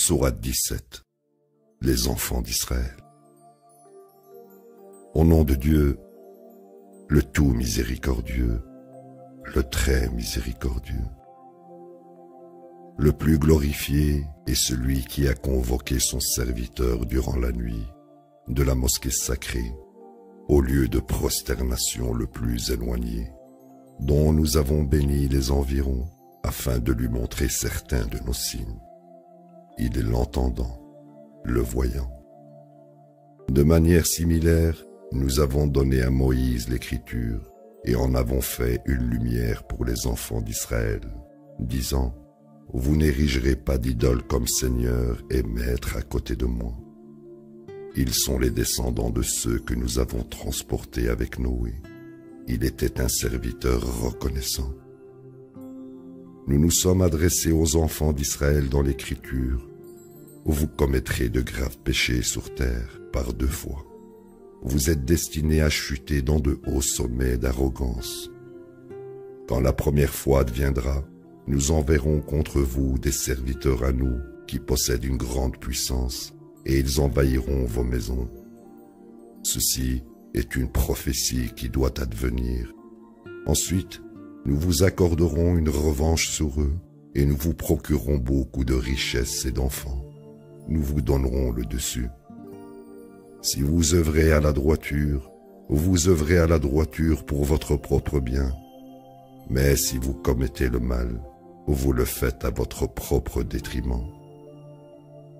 Sourate 17. Les enfants d'Israël. Au nom de Dieu, le tout miséricordieux, le très miséricordieux. Le plus glorifié est celui qui a convoqué son serviteur durant la nuit de la mosquée sacrée, au lieu de prosternation le plus éloigné, dont nous avons béni les environs afin de lui montrer certains de nos signes. Il est l'entendant, le voyant. De manière similaire, nous avons donné à Moïse l'écriture et en avons fait une lumière pour les enfants d'Israël, disant: vous n'érigerez pas d'idole comme Seigneur et Maître à côté de moi. Ils sont les descendants de ceux que nous avons transportés avec Noé. Il était un serviteur reconnaissant. Nous nous sommes adressés aux enfants d'Israël dans l'Écriture: vous commettrez de graves péchés sur terre par 2 fois. Vous êtes destinés à chuter dans de hauts sommets d'arrogance. Quand la première fois adviendra, nous enverrons contre vous des serviteurs à nous qui possèdent une grande puissance, et ils envahiront vos maisons. Ceci est une prophétie qui doit advenir. Ensuite, nous vous accorderons une revanche sur eux, et nous vous procurerons beaucoup de richesses et d'enfants. Nous vous donnerons le dessus. Si vous œuvrez à la droiture, vous œuvrez à la droiture pour votre propre bien. Mais si vous commettez le mal, vous le faites à votre propre détriment.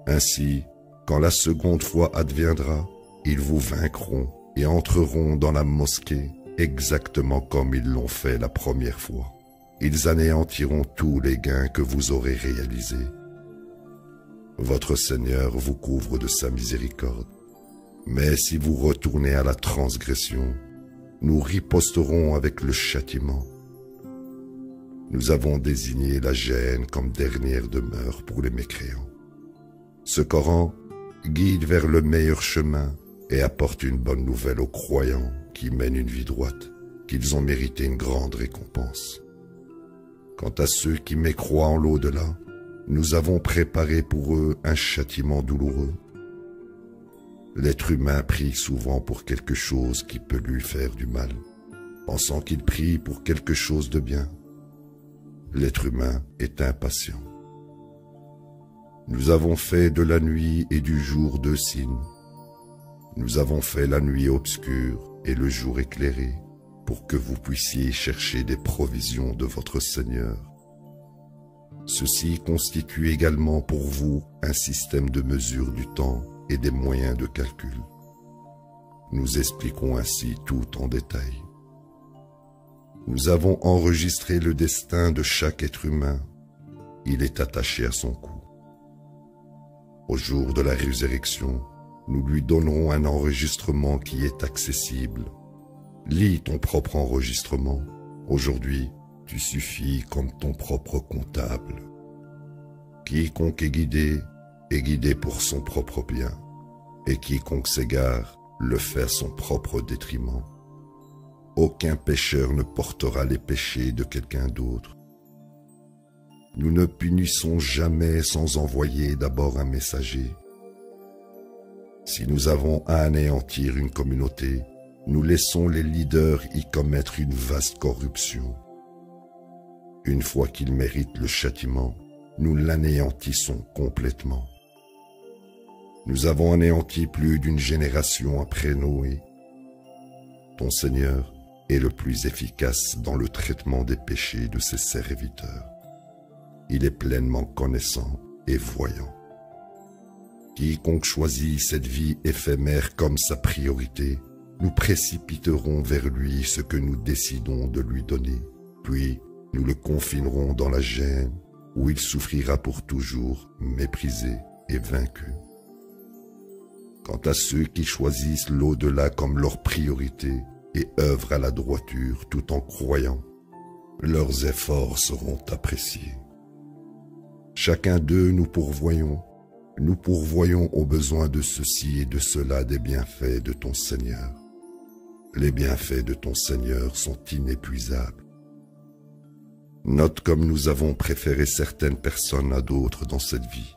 Ainsi, quand la seconde fois adviendra, ils vous vaincront et entreront dans la mosquée exactement comme ils l'ont fait la première fois. Ils anéantiront tous les gains que vous aurez réalisés. Votre Seigneur vous couvre de sa miséricorde. Mais si vous retournez à la transgression, nous riposterons avec le châtiment. Nous avons désigné la gêne comme dernière demeure pour les mécréants. Ce Coran guide vers le meilleur chemin et apporte une bonne nouvelle aux croyants qui mènent une vie droite, qu'ils ont mérité une grande récompense. Quant à ceux qui mécroient en l'au-delà, nous avons préparé pour eux un châtiment douloureux. L'être humain prie souvent pour quelque chose qui peut lui faire du mal, pensant qu'il prie pour quelque chose de bien. L'être humain est impatient. Nous avons fait de la nuit et du jour 2 signes. Nous avons fait la nuit obscure et le jour éclairé, pour que vous puissiez chercher des provisions de votre Seigneur. Ceci constitue également pour vous un système de mesure du temps et des moyens de calcul. Nous expliquons ainsi tout en détail. Nous avons enregistré le destin de chaque être humain. Il est attaché à son cou. Au jour de la résurrection, nous lui donnerons un enregistrement qui est accessible. Lis ton propre enregistrement. Aujourd'hui, tu suffis comme ton propre comptable. Quiconque est guidé pour son propre bien, et quiconque s'égare le fait à son propre détriment. Aucun pécheur ne portera les péchés de quelqu'un d'autre. Nous ne punissons jamais sans envoyer d'abord un messager. Si nous avons à anéantir une communauté, nous laissons les leaders y commettre une vaste corruption. Une fois qu'ils méritent le châtiment, nous l'anéantissons complètement. Nous avons anéanti plus d'une génération après Noé. Ton Seigneur est le plus efficace dans le traitement des péchés de ses serviteurs. Il est pleinement connaissant et voyant. Quiconque choisit cette vie éphémère comme sa priorité, nous précipiterons vers lui ce que nous décidons de lui donner, puis nous le confinerons dans la gêne, où il souffrira pour toujours, méprisé et vaincu. Quant à ceux qui choisissent l'au-delà comme leur priorité et œuvrent à la droiture tout en croyant, leurs efforts seront appréciés. Chacun d'eux nous pourvoyons aux besoins de ceci et de cela des bienfaits de ton Seigneur. Les bienfaits de ton Seigneur sont inépuisables. Note comme nous avons préféré certaines personnes à d'autres dans cette vie.